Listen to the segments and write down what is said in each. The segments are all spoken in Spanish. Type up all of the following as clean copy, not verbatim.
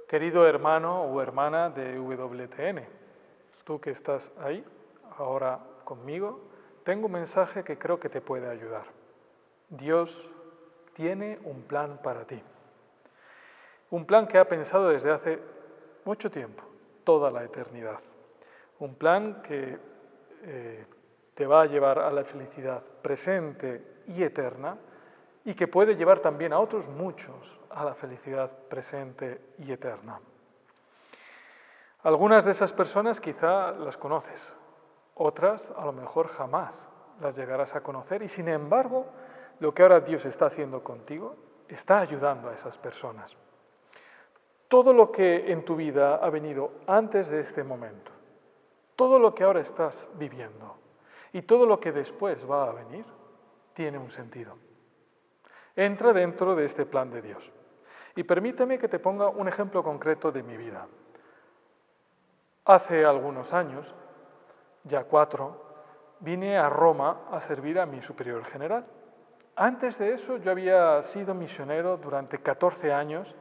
Querido hermano o hermana de WTN, tú que estás ahí, ahora conmigo, tengo un mensaje que creo que te puede ayudar. Dios tiene un plan para ti. Un plan que ha pensado desde hace mucho tiempo, toda la eternidad. Un plan que te va a llevar a la felicidad presente y eterna y que puede llevar también a otros muchos a la felicidad presente y eterna. Algunas de esas personas quizá las conoces, otras a lo mejor jamás las llegarás a conocer y sin embargo lo que ahora Dios está haciendo contigo está ayudando a esas personas. Todo lo que en tu vida ha venido antes de este momento, todo lo que ahora estás viviendo y todo lo que después va a venir, tiene un sentido. Entra dentro de este plan de Dios. Y permíteme que te ponga un ejemplo concreto de mi vida. Hace algunos años, ya 4, vine a Roma a servir a mi superior general. Antes de eso yo había sido misionero durante 14 años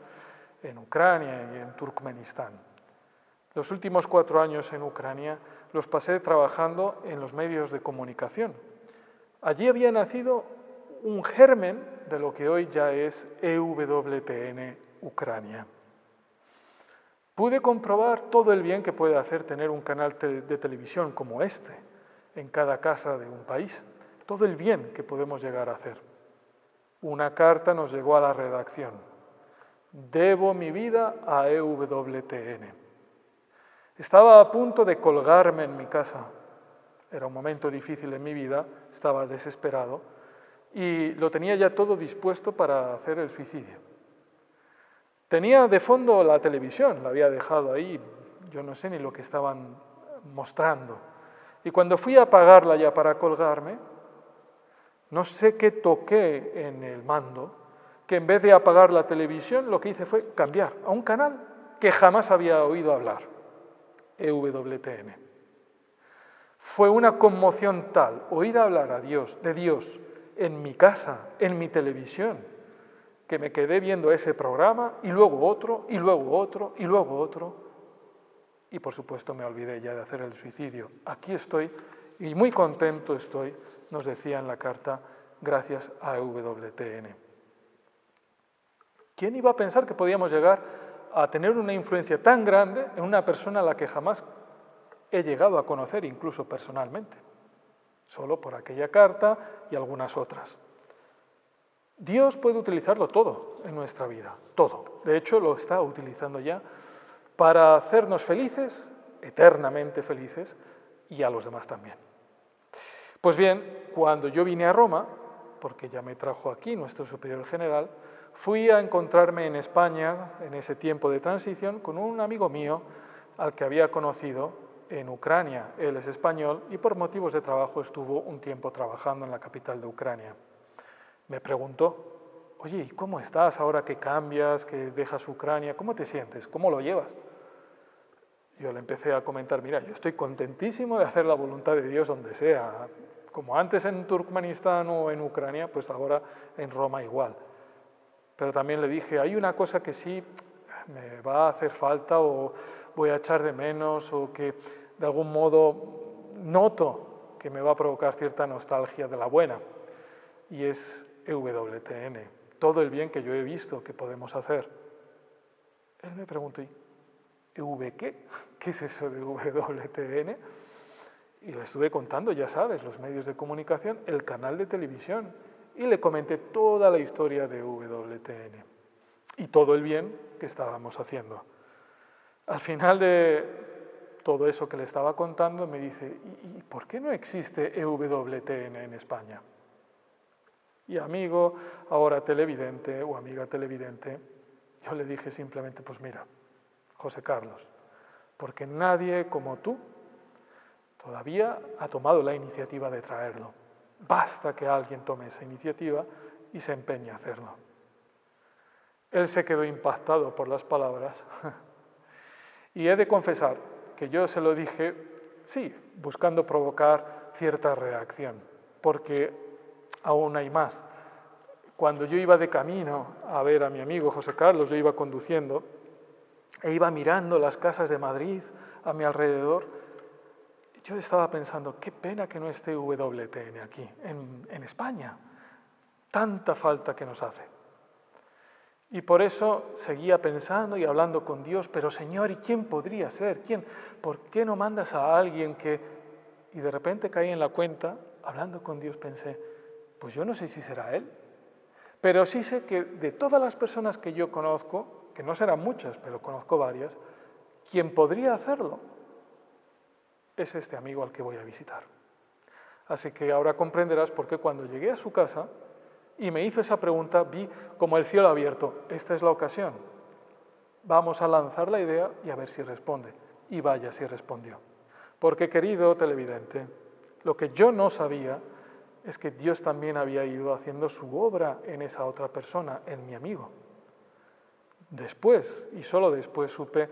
en Ucrania y en Turkmenistán. Los últimos 4 años en Ucrania los pasé trabajando en los medios de comunicación. Allí había nacido un germen de lo que hoy ya es EWTN Ucrania. Pude comprobar todo el bien que puede hacer tener un canal de televisión como este en cada casa de un país, todo el bien que podemos llegar a hacer. Una carta nos llegó a la redacción. Debo mi vida a EWTN. Estaba a punto de colgarme en mi casa. Era un momento difícil en mi vida, estaba desesperado y lo tenía ya todo dispuesto para hacer el suicidio. Tenía de fondo la televisión, la había dejado ahí, yo no sé ni lo que estaban mostrando. Y cuando fui a apagarla ya para colgarme, no sé qué toqué en el mando, que en vez de apagar la televisión lo que hice fue cambiar a un canal que jamás había oído hablar, EWTN. Fue una conmoción tal oír hablar a Dios, de Dios, en mi casa, en mi televisión, que me quedé viendo ese programa y luego otro, y luego otro, y luego otro. Y por supuesto me olvidé ya de hacer el suicidio. Aquí estoy y muy contento estoy, nos decía en la carta, gracias a EWTN. ¿Quién iba a pensar que podíamos llegar a tener una influencia tan grande en una persona a la que jamás he llegado a conocer, incluso personalmente? Solo por aquella carta y algunas otras. Dios puede utilizarlo todo en nuestra vida, todo. De hecho, lo está utilizando ya para hacernos felices, eternamente felices, y a los demás también. Pues bien, cuando yo vine a Roma, porque ya me trajo aquí nuestro superior general, fui a encontrarme en España, en ese tiempo de transición, con un amigo mío al que había conocido en Ucrania. Él es español y por motivos de trabajo estuvo un tiempo trabajando en la capital de Ucrania. Me preguntó, oye, ¿y cómo estás ahora que cambias, que dejas Ucrania? ¿Cómo te sientes? ¿Cómo lo llevas? Yo le empecé a comentar, mira, yo estoy contentísimo de hacer la voluntad de Dios donde sea. Como antes en Turkmenistán o en Ucrania, pues ahora en Roma igual. Pero también le dije, hay una cosa que sí me va a hacer falta o voy a echar de menos o que de algún modo noto que me va a provocar cierta nostalgia de la buena. Y es EWTN, todo el bien que yo he visto que podemos hacer. Él me preguntó, ¿y EW qué? ¿Qué es eso de EWTN? Y le estuve contando, ya sabes, los medios de comunicación, el canal de televisión. Y le comenté toda la historia de EWTN y todo el bien que estábamos haciendo. Al final de todo eso que le estaba contando, me dice, ¿y por qué no existe EWTN en España? Y amigo, ahora televidente o amiga televidente, yo le dije simplemente, pues mira, José Carlos, porque nadie como tú todavía ha tomado la iniciativa de traerlo. Basta que alguien tome esa iniciativa y se empeñe a hacerlo. Él se quedó impactado por las palabras y he de confesar que yo se lo dije, sí, buscando provocar cierta reacción, porque aún hay más. Cuando yo iba de camino a ver a mi amigo José Carlos, yo iba conduciendo, e iba mirando las casas de Madrid a mi alrededor, yo estaba pensando, qué pena que no esté WTN aquí, en España. Tanta falta que nos hace. Y por eso seguía pensando y hablando con Dios, pero Señor, ¿y quién podría ser? ¿Quién? ¿Por qué no mandas a alguien que...? Y de repente caí en la cuenta, hablando con Dios, pensé, pues yo no sé si será Él, pero sí sé que de todas las personas que yo conozco, que no serán muchas, pero conozco varias, quien podría hacerlo es este amigo al que voy a visitar. Así que ahora comprenderás por qué cuando llegué a su casa y me hizo esa pregunta, vi como el cielo abierto. Esta es la ocasión. Vamos a lanzar la idea y a ver si responde. Y vaya si respondió. Porque, querido televidente, lo que yo no sabía es que Dios también había ido haciendo su obra en esa otra persona, en mi amigo. Después, y solo después, supe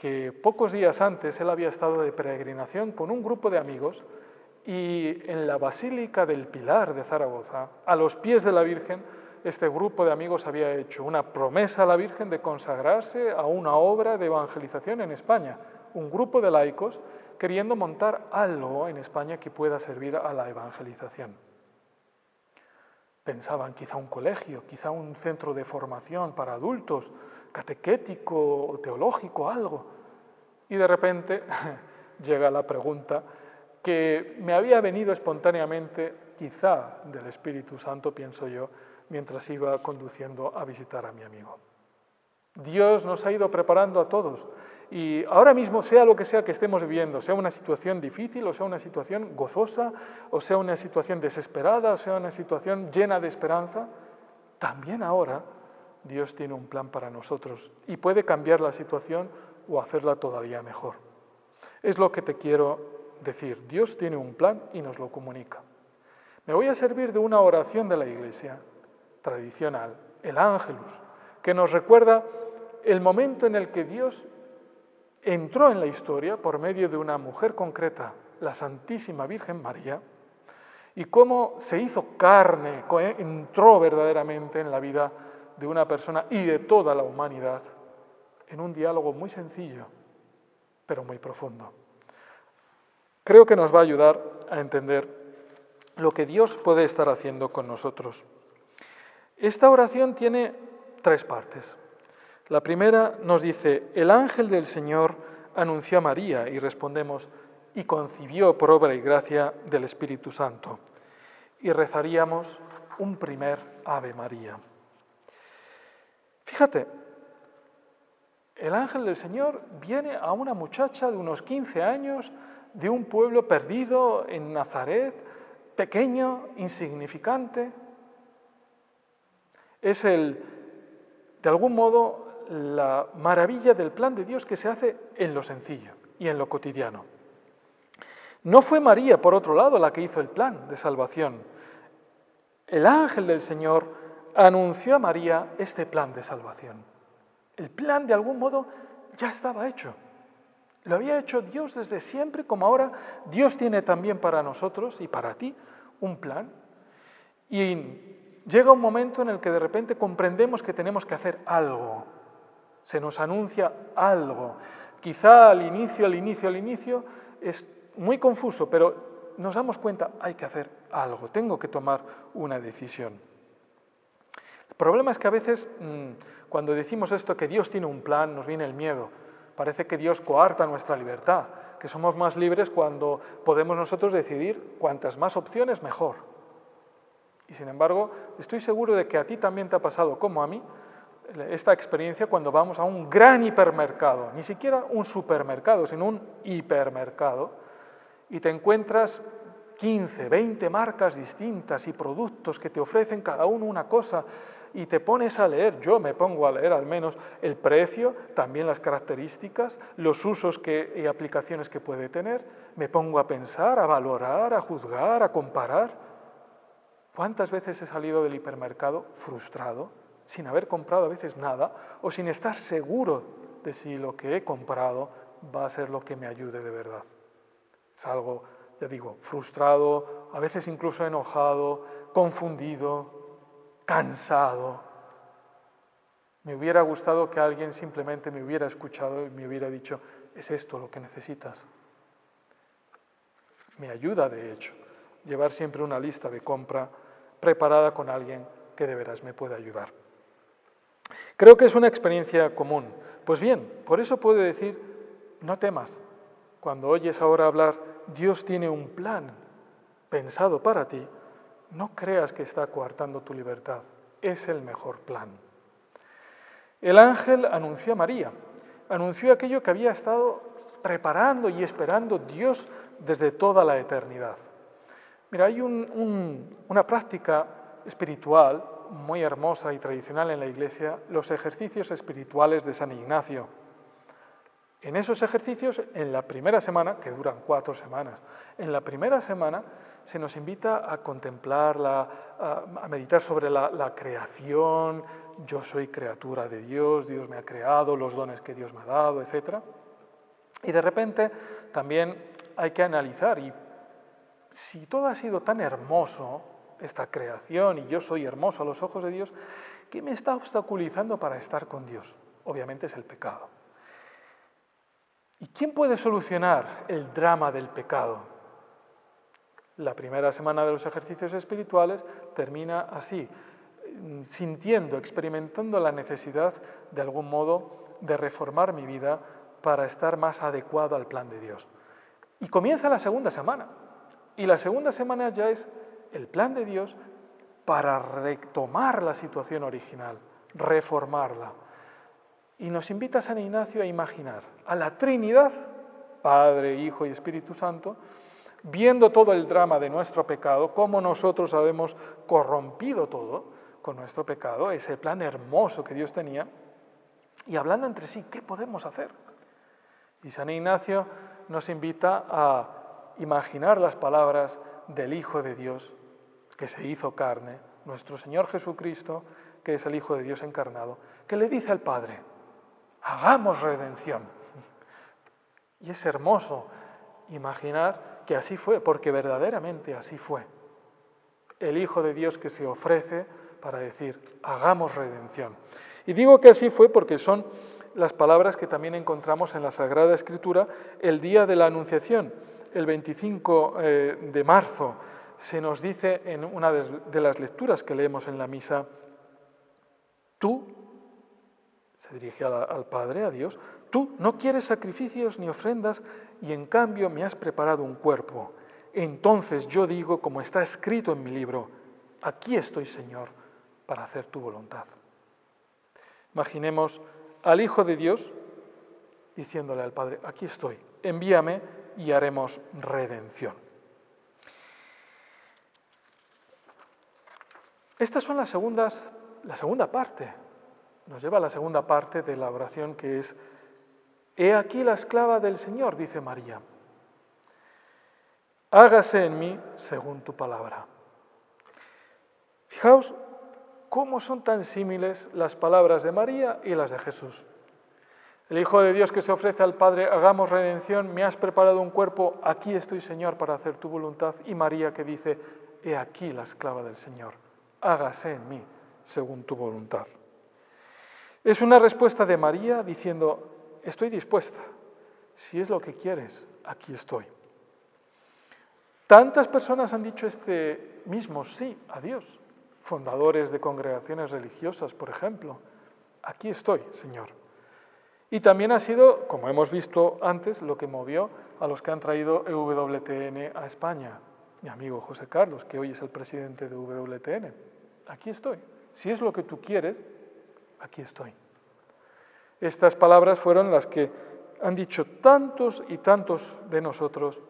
que pocos días antes él había estado de peregrinación con un grupo de amigos y en la Basílica del Pilar de Zaragoza, a los pies de la Virgen, este grupo de amigos había hecho una promesa a la Virgen de consagrarse a una obra de evangelización en España, un grupo de laicos queriendo montar algo en España que pueda servir a la evangelización. Pensaban quizá un colegio, quizá un centro de formación para adultos, catequético o teológico, algo. Y de repente llega la pregunta que me había venido espontáneamente, quizá del Espíritu Santo, pienso yo, mientras iba conduciendo a visitar a mi amigo. Dios nos ha ido preparando a todos y ahora mismo, sea lo que sea que estemos viviendo, sea una situación difícil o sea una situación gozosa o sea una situación desesperada o sea una situación llena de esperanza, también ahora Dios tiene un plan para nosotros y puede cambiar la situación o hacerla todavía mejor. Es lo que te quiero decir. Dios tiene un plan y nos lo comunica. Me voy a servir de una oración de la Iglesia tradicional, el Ángelus, que nos recuerda el momento en el que Dios entró en la historia por medio de una mujer concreta, la Santísima Virgen María, y cómo se hizo carne, entró verdaderamente en la vida de una persona y de toda la humanidad, en un diálogo muy sencillo, pero muy profundo. Creo que nos va a ayudar a entender lo que Dios puede estar haciendo con nosotros. Esta oración tiene 3 partes. La primera nos dice, el ángel del Señor anunció a María y respondemos, y concibió por obra y gracia del Espíritu Santo. Y rezaríamos un primer Ave María. Fíjate, el ángel del Señor viene a una muchacha de unos 15 años, de un pueblo perdido en Nazaret, pequeño, insignificante. Es de algún modo, la maravilla del plan de Dios que se hace en lo sencillo y en lo cotidiano. No fue María, por otro lado, la que hizo el plan de salvación. El ángel del Señor anunció a María este plan de salvación. El plan, de algún modo, ya estaba hecho. Lo había hecho Dios desde siempre, como ahora Dios tiene también para nosotros y para ti un plan. Y llega un momento en el que de repente comprendemos que tenemos que hacer algo. Se nos anuncia algo. Quizá al inicio es muy confuso, pero nos damos cuenta, hay que hacer algo, tengo que tomar una decisión. El problema es que a veces, cuando decimos esto, que Dios tiene un plan, nos viene el miedo. Parece que Dios coarta nuestra libertad, que somos más libres cuando podemos nosotros decidir cuantas más opciones, mejor. Y sin embargo, estoy seguro de que a ti también te ha pasado, como a mí, esta experiencia cuando vamos a un gran hipermercado, ni siquiera un supermercado, sino un hipermercado, y te encuentras 15, 20 marcas distintas y productos que te ofrecen cada uno una cosa, y te pones a leer, yo me pongo a leer al menos el precio, también las características, los usos y aplicaciones que puede tener, me pongo a pensar, a valorar, a juzgar, a comparar. ¿Cuántas veces he salido del hipermercado frustrado, sin haber comprado a veces nada, o sin estar seguro de si lo que he comprado va a ser lo que me ayude de verdad? Salgo, ya digo, frustrado, a veces incluso enojado, confundido, cansado. Me hubiera gustado que alguien simplemente me hubiera escuchado y me hubiera dicho, es esto lo que necesitas. Me ayuda, de hecho, llevar siempre una lista de compra preparada con alguien que de veras me pueda ayudar. Creo que es una experiencia común. Pues bien, por eso puedo decir, no temas. Cuando oyes ahora hablar, Dios tiene un plan pensado para ti, no creas que está coartando tu libertad. Es el mejor plan. El ángel anunció a María, anunció aquello que había estado preparando y esperando Dios desde toda la eternidad. Mira, hay una práctica espiritual muy hermosa y tradicional en la Iglesia, los ejercicios espirituales de San Ignacio. En esos ejercicios, en la primera semana, que duran 4 semanas, en la primera semana se nos invita a contemplar, a meditar sobre la creación, yo soy criatura de Dios, Dios me ha creado, los dones que Dios me ha dado, etc. Y de repente también hay que analizar, y si todo ha sido tan hermoso, esta creación, y yo soy hermoso a los ojos de Dios, ¿qué me está obstaculizando para estar con Dios? Obviamente es el pecado. ¿Y quién puede solucionar el drama del pecado? La primera semana de los ejercicios espirituales termina así, sintiendo, experimentando la necesidad, de algún modo, de reformar mi vida para estar más adecuado al plan de Dios. Y comienza la segunda semana. Y la segunda semana ya es el plan de Dios para retomar la situación original, reformarla. Y nos invita San Ignacio a imaginar a la Trinidad, Padre, Hijo y Espíritu Santo, viendo todo el drama de nuestro pecado, cómo nosotros habemos corrompido todo con nuestro pecado, ese plan hermoso que Dios tenía, y hablando entre sí, ¿qué podemos hacer? Y San Ignacio nos invita a imaginar las palabras del Hijo de Dios que se hizo carne, nuestro Señor Jesucristo, que es el Hijo de Dios encarnado, que le dice al Padre, hagamos redención. Y es hermoso imaginar que así fue, porque verdaderamente así fue. El Hijo de Dios que se ofrece para decir, hagamos redención. Y digo que así fue porque son las palabras que también encontramos en la Sagrada Escritura el día de la Anunciación, el 25 de marzo. Se nos dice en una de las lecturas que leemos en la misa, tú, se dirige al Padre, a Dios, tú no quieres sacrificios ni ofrendas y en cambio me has preparado un cuerpo. Entonces yo digo, como está escrito en mi libro, aquí estoy, Señor, para hacer tu voluntad. Imaginemos al Hijo de Dios diciéndole al Padre, aquí estoy, envíame y haremos redención. Estas son la segunda parte, nos lleva a la segunda parte de la oración que es, he aquí la esclava del Señor, dice María. Hágase en mí según tu palabra. Fijaos cómo son tan símiles las palabras de María y las de Jesús. El Hijo de Dios que se ofrece al Padre, hagamos redención, me has preparado un cuerpo, aquí estoy, Señor, para hacer tu voluntad. Y María que dice, he aquí la esclava del Señor, hágase en mí según tu voluntad. Es una respuesta de María diciendo, estoy dispuesta, si es lo que quieres, aquí estoy. Tantas personas han dicho este mismo sí a Dios, fundadores de congregaciones religiosas, por ejemplo, aquí estoy, Señor. Y también ha sido, como hemos visto antes, lo que movió a los que han traído EWTN a España. Mi amigo José Carlos, que hoy es el presidente de EWTN. Aquí estoy. Si es lo que tú quieres, aquí estoy. Estas palabras fueron las que han dicho tantos y tantos de nosotros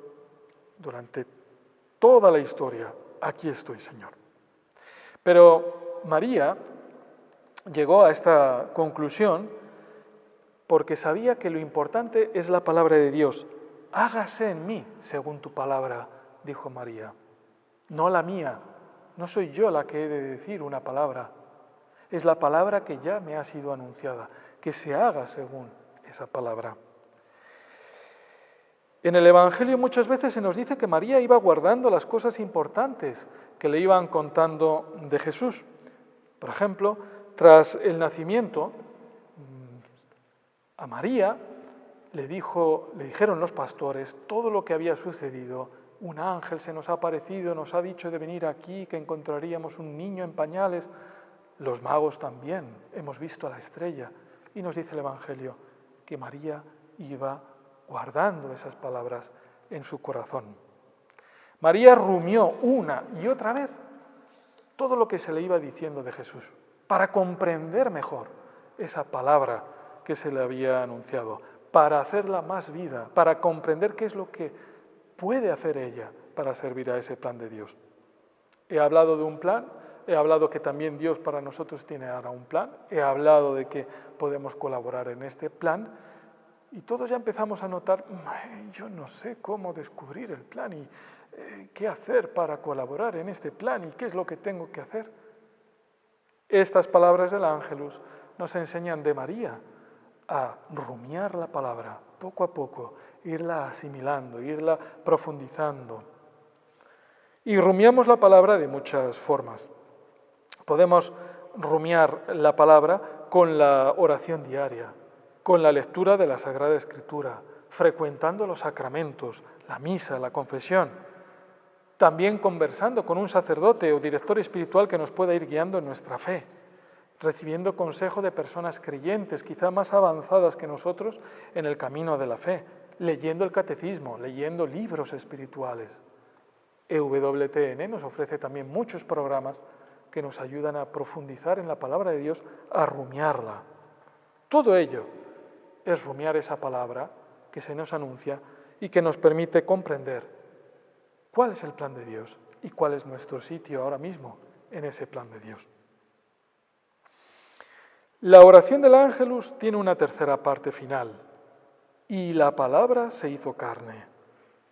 durante toda la historia. Aquí estoy, Señor. Pero María llegó a esta conclusión porque sabía que lo importante es la palabra de Dios. Hágase en mí según tu palabra, dijo María. No la mía, no soy yo la que he de decir una palabra. Es la palabra que ya me ha sido anunciada, que se haga según esa palabra. En el Evangelio muchas veces se nos dice que María iba guardando las cosas importantes que le iban contando de Jesús. Por ejemplo, Tras el nacimiento, a María le dijeron los pastores todo lo que había sucedido. Un ángel se nos ha aparecido, nos ha dicho de venir aquí, que encontraríamos un niño en pañales. Los magos también hemos visto la estrella. Y nos dice el Evangelio que María iba guardando esas palabras en su corazón. María rumió una y otra vez todo lo que se le iba diciendo de Jesús, para comprender mejor esa palabra que se le había anunciado, para hacerla más vida, para comprender qué es lo que puede hacer ella para servir a ese plan de Dios. He hablado de un plan, he hablado que también Dios para nosotros tiene ahora un plan, he hablado de que podemos colaborar en este plan y todos ya empezamos a notar, yo no sé cómo descubrir el plan y qué hacer para colaborar en este plan y qué es lo que tengo que hacer. Estas palabras del Ángelus nos enseñan de María a rumiar la palabra poco a poco, irla asimilando, irla profundizando. Y rumiamos la palabra de muchas formas. Podemos rumiar la palabra con la oración diaria, con la lectura de la Sagrada Escritura, frecuentando los sacramentos, la misa, la confesión, también conversando con un sacerdote o director espiritual que nos pueda ir guiando en nuestra fe, recibiendo consejo de personas creyentes, quizá más avanzadas que nosotros en el camino de la fe, leyendo el catecismo, leyendo libros espirituales. EWTN nos ofrece también muchos programas que nos ayudan a profundizar en la palabra de Dios, a rumiarla. Todo ello es rumiar esa palabra que se nos anuncia y que nos permite comprender cuál es el plan de Dios y cuál es nuestro sitio ahora mismo en ese plan de Dios. La oración del Ángelus tiene una tercera parte final. Y la palabra se hizo carne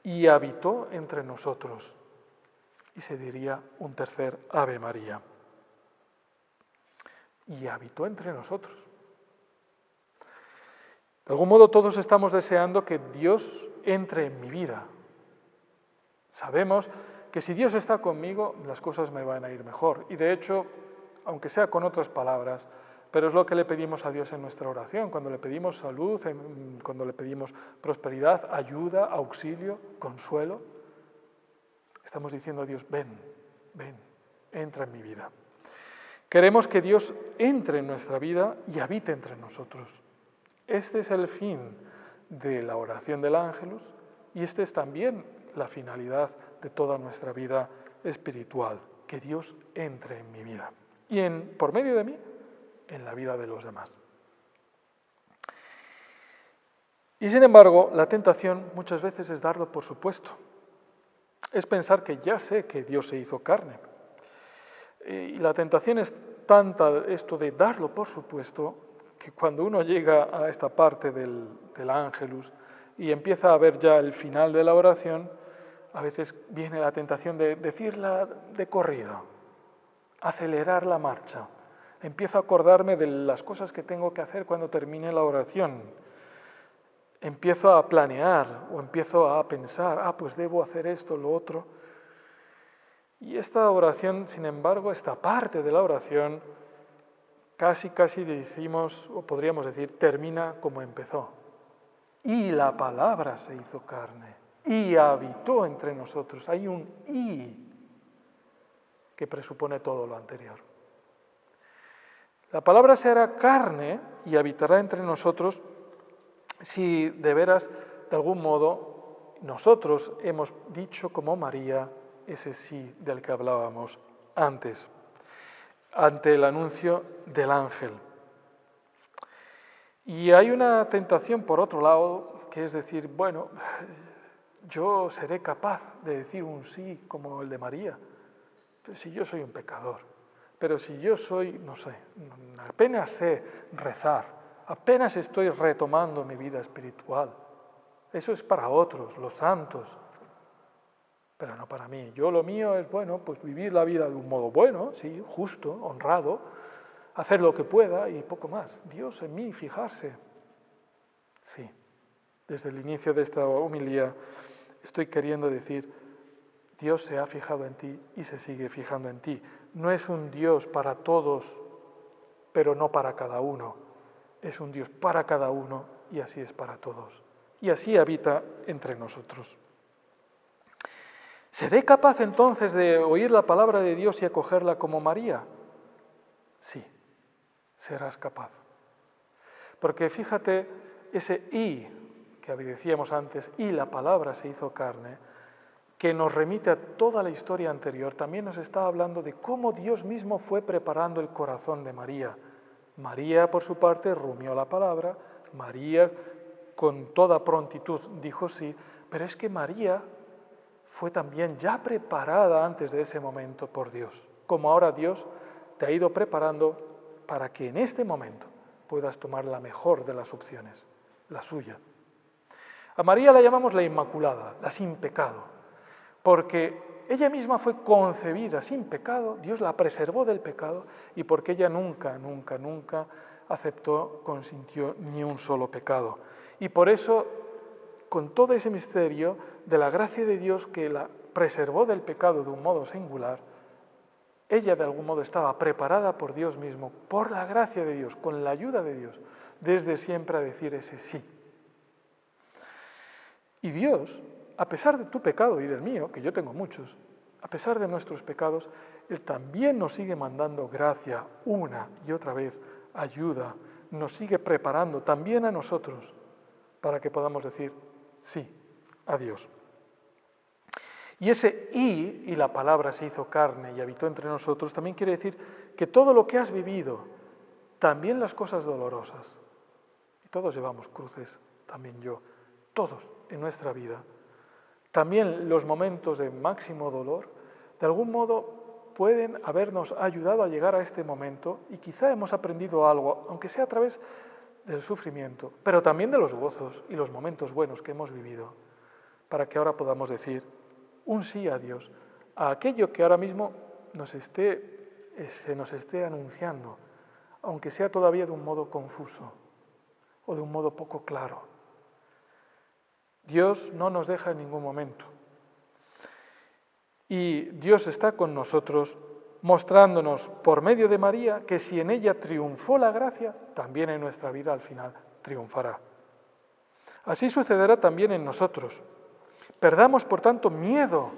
y habitó entre nosotros. Y se diría un tercer Ave María. Y habitó entre nosotros. De algún modo todos estamos deseando que Dios entre en mi vida. Sabemos que si Dios está conmigo, las cosas me van a ir mejor. Y de hecho, aunque sea con otras palabras, pero es lo que le pedimos a Dios en nuestra oración, cuando le pedimos salud, cuando le pedimos prosperidad, ayuda, auxilio, consuelo. Estamos diciendo a Dios, ven, entra en mi vida. Queremos que Dios entre en nuestra vida y habite entre nosotros. Este es el fin de la oración del Ángelus y este es también la finalidad de toda nuestra vida espiritual, que Dios entre en mi vida y por medio de mí, en la vida de los demás. Y sin embargo, la tentación muchas veces es darlo por supuesto. Es pensar que ya sé que Dios se hizo carne. Y la tentación es tanta esto de darlo por supuesto, que cuando uno llega a esta parte del Ángelus y empieza a ver ya el final de la oración, a veces viene la tentación de decirla de corrido, acelerar la marcha. Empiezo a acordarme de las cosas que tengo que hacer cuando termine la oración. Empiezo a planear o empiezo a pensar, pues debo hacer esto, lo otro. Y esta oración, sin embargo, esta parte de la oración, casi decimos, o podríamos decir, termina como empezó. Y la palabra se hizo carne y habitó entre nosotros. Hay un y que presupone todo lo anterior. La palabra se hará carne y habitará entre nosotros si de veras, de algún modo, nosotros hemos dicho como María ese sí del que hablábamos antes, ante el anuncio del ángel. Y hay una tentación, por otro lado, que es decir, bueno, yo seré capaz de decir un sí como el de María, pero si yo soy un pecador, pero si yo soy, no sé, apenas sé rezar, apenas estoy retomando mi vida espiritual, eso es para otros, los santos, pero no para mí. Yo lo mío es, bueno, pues vivir la vida de un modo bueno, sí, justo, honrado, hacer lo que pueda y poco más. Dios en mí, fijarse. Sí, desde el inicio de esta homilía estoy queriendo decir, Dios se ha fijado en ti y se sigue fijando en ti. No es un Dios para todos pero no para cada uno. Es un Dios para cada uno y así es para todos. Y así habita entre nosotros. ¿Seré capaz entonces de oír la palabra de Dios y acogerla como María? Sí, serás capaz. Porque fíjate, ese "y" que decíamos antes, y la palabra se hizo carne, que nos remite a toda la historia anterior, también nos está hablando de cómo Dios mismo fue preparando el corazón de María. María, por su parte, rumió la palabra, María con toda prontitud dijo sí, pero es que María fue también ya preparada antes de ese momento por Dios, como ahora Dios te ha ido preparando para que en este momento puedas tomar la mejor de las opciones, la suya. A María la llamamos la Inmaculada, la sin pecado, porque ella misma fue concebida sin pecado, Dios la preservó del pecado y porque ella nunca aceptó, consintió ni un solo pecado. Y por eso, con todo ese misterio de la gracia de Dios que la preservó del pecado de un modo singular, ella de algún modo estaba preparada por Dios mismo, por la gracia de Dios, con la ayuda de Dios, desde siempre a decir ese sí. Y Dios, a pesar de tu pecado y del mío, que yo tengo muchos, a pesar de nuestros pecados, Él también nos sigue mandando gracia una y otra vez, ayuda, nos sigue preparando también a nosotros para que podamos decir sí a Dios. Y ese y la palabra se hizo carne y habitó entre nosotros, también quiere decir que todo lo que has vivido, también las cosas dolorosas, y todos llevamos cruces, también yo, todos en nuestra vida, también los momentos de máximo dolor, de algún modo pueden habernos ayudado a llegar a este momento y quizá hemos aprendido algo, aunque sea a través del sufrimiento, pero también de los gozos y los momentos buenos que hemos vivido, para que ahora podamos decir un sí a Dios, a aquello que ahora mismo se nos esté anunciando, aunque sea todavía de un modo confuso o de un modo poco claro. Dios no nos deja en ningún momento. Y Dios está con nosotros mostrándonos por medio de María que si en ella triunfó la gracia, también en nuestra vida al final triunfará. Así sucederá también en nosotros. Perdamos, por tanto, miedo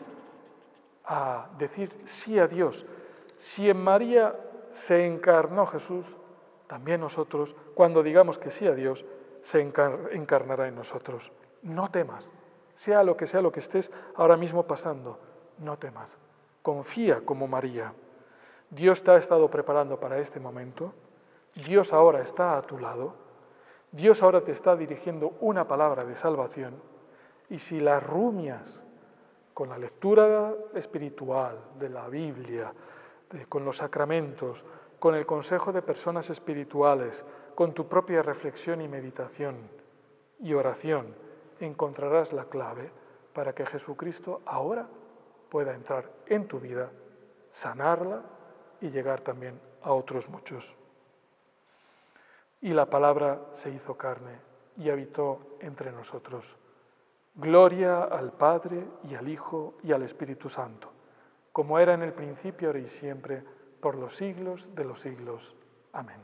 a decir sí a Dios. Si en María se encarnó Jesús, también nosotros, cuando digamos que sí a Dios, se encarnará en nosotros. No temas, sea lo que estés ahora mismo pasando, no temas. Confía como María. Dios te ha estado preparando para este momento. Dios ahora está a tu lado. Dios ahora te está dirigiendo una palabra de salvación. Y si la rumias con la lectura espiritual de la Biblia, con los sacramentos, con el consejo de personas espirituales, con tu propia reflexión y meditación y oración, encontrarás la clave para que Jesucristo ahora pueda entrar en tu vida, sanarla y llegar también a otros muchos. Y la palabra se hizo carne y habitó entre nosotros. Gloria al Padre y al Hijo y al Espíritu Santo, como era en el principio, ahora y siempre, por los siglos de los siglos. Amén.